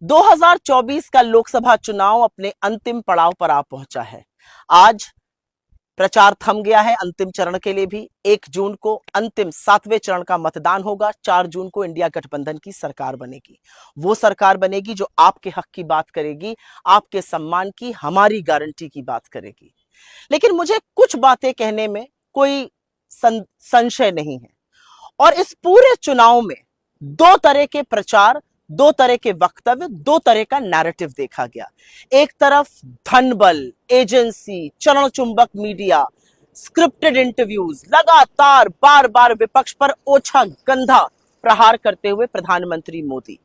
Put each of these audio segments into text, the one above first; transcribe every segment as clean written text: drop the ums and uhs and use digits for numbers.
2024 का लोकसभा चुनाव अपने अंतिम पड़ाव पर आ पहुंचा है। आज प्रचार थम गया है अंतिम चरण के लिए भी। 1 जून को अंतिम 7वें चरण का मतदान होगा। 4 जून को इंडिया गठबंधन की सरकार बनेगी। वो सरकार बनेगी जो आपके हक की बात करेगी, आपके सम्मान की, हमारी गारंटी की बात करेगी। लेकिन मुझे कुछ बातें कहने में कोई संशय नहीं है। और इस पूरे चुनाव में 2 तरह के प्रचार, 2 तरह के वक्तव्य, 2 तरह का नैरेटिव देखा गया। एक तरफ धन बल, एजेंसी, चरण चुंबक मीडिया, स्क्रिप्टेड इंटरव्यूज, लगातार बार बार विपक्ष पर ओछा गंधा प्रहार करते हुए प्रधानमंत्री मोदी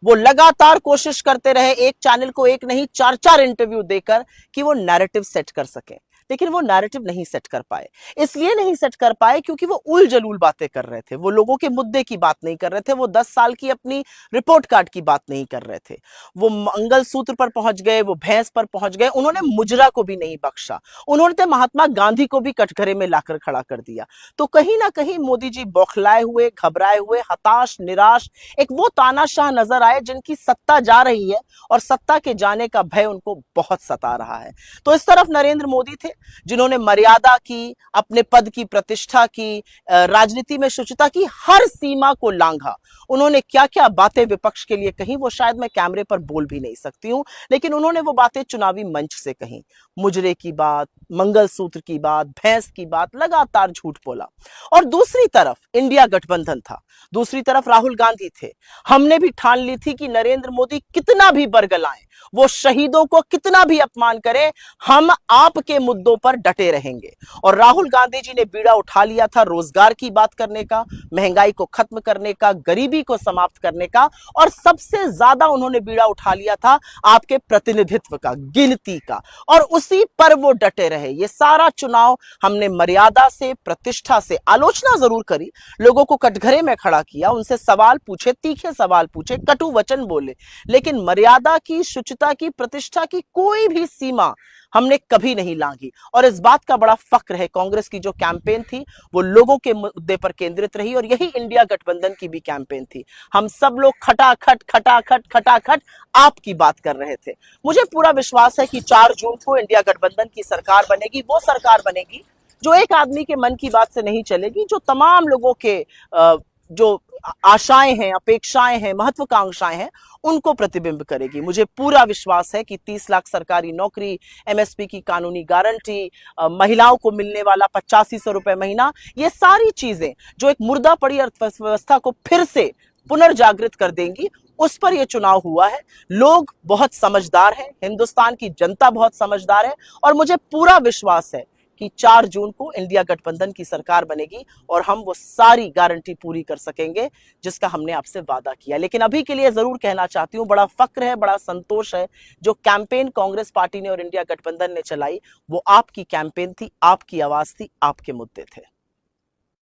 वो लगातार कोशिश करते रहे, एक चैनल को एक नहीं 4-4 इंटरव्यू देकर, कि वो नैरेटिव सेट कर सके। लेकिन वो नैरेटिव नहीं सेट कर पाए। इसलिए नहीं सेट कर पाए क्योंकि वो उल जलूल बातें कर रहे थे। वो लोगों के मुद्दे की बात नहीं कर रहे थे। वो 10 साल की अपनी रिपोर्ट कार्ड की बात नहीं कर रहे थे। वो मंगलसूत्र पर पहुंच गए, वो भैंस पर पहुंच गए। उन्होंने मुजरा को भी नहीं बख्शा। उन्होंने महात्मा गांधी को भी कटघरे में लाकर खड़ा कर दिया। तो कहीं ना कहीं मोदी जी बौखलाए हुए, घबराए हुए, हताश, निराश, एक वो तानाशाह नजर आए जिनकी सत्ता जा रही है और सत्ता के जाने का भय उनको बहुत सता रहा है। तो इस तरफ नरेंद्र मोदी थे जिन्होंने मर्यादा की, अपने पद की प्रतिष्ठा की, राजनीति में शुचिता की, हर सीमा को लांघा। उन्होंने क्या क्या बातें विपक्ष के लिए कही वो शायद मैं कैमरे पर बोल भी नहीं सकती हूं, लेकिन उन्होंने वो बातें चुनावी मंच से कही। मुजरे की बात, मंगलसूत्र की बात, भैंस की बात, लगातार झूठ बोला। और दूसरी तरफ इंडिया गठबंधन था, दूसरी तरफ राहुल गांधी थे। हमने भी ठान ली थी कि नरेंद्र मोदी कितना भी बरगलाएं, वो शहीदों को कितना भी अपमान करें, हम आपके मुद्दों पर डटे रहेंगे। और राहुल गांधी जी ने बीड़ा उठा लिया था रोजगार की बात करने का, महंगाई को खत्म करने का, गरीबी को समाप्त करने का, और सबसे ज्यादा उन्होंने बीड़ा उठा लिया था आपके प्रतिनिधित्व का, गिनती का, और उसी पर वो डटे रहे। ये सारा चुनाव हमने मर्यादा से, प्रतिष्ठा से, आलोचना जरूर करी, लोगों को कटघरे में खड़ा किया, उनसे सवाल पूछे, तीखे सवाल पूछे, कटु वचन बोले, लेकिन मर्यादा की, शुचिता की, प्रतिष्ठा की कोई भी सीमा हमने कभी नहीं लांघी। और इस बात का बड़ा फक्र है, कांग्रेस की जो कैंपेन थी वो लोगों के मुद्दे पर केंद्रित रही, और यही इंडिया गठबंधन की भी कैंपेन थी। हम सब लोग खटाखट खटाखट खटाखट आपकी बात कर रहे थे। मुझे पूरा विश्वास है कि 4 जून को इंडिया गठबंधन की सरकार बनेगी। वो सरकार बनेगी जो एक आदमी के मन की बात से नहीं चलेगी, जो तमाम लोगों के जो आशाएं हैं, अपेक्षाएं हैं, महत्वाकांक्षाएं हैं, उनको प्रतिबिंब करेगी। मुझे पूरा विश्वास है कि 30 लाख सरकारी नौकरी, एमएसपी की कानूनी गारंटी, महिलाओं को मिलने वाला 8500 रुपए महीना, ये सारी चीजें जो एक मुर्दा पड़ी अर्थव्यवस्था को फिर से पुनर्जागृत कर देंगी, उस पर यह चुनाव हुआ है। लोग बहुत समझदार हैं, हिंदुस्तान की जनता बहुत समझदार है, और मुझे पूरा विश्वास है कि 4 जून को इंडिया गठबंधन की सरकार बनेगी और हम वो सारी गारंटी पूरी कर सकेंगे जिसका हमने आपसे वादा किया। लेकिन अभी के लिए जरूर कहना चाहती हूं, बड़ा फक्र है, बड़ा संतोष है, जो कैंपेन कांग्रेस पार्टी ने और इंडिया गठबंधन ने चलाई वो आपकी कैंपेन थी, आपकी आवाज थी, आपके मुद्दे थे।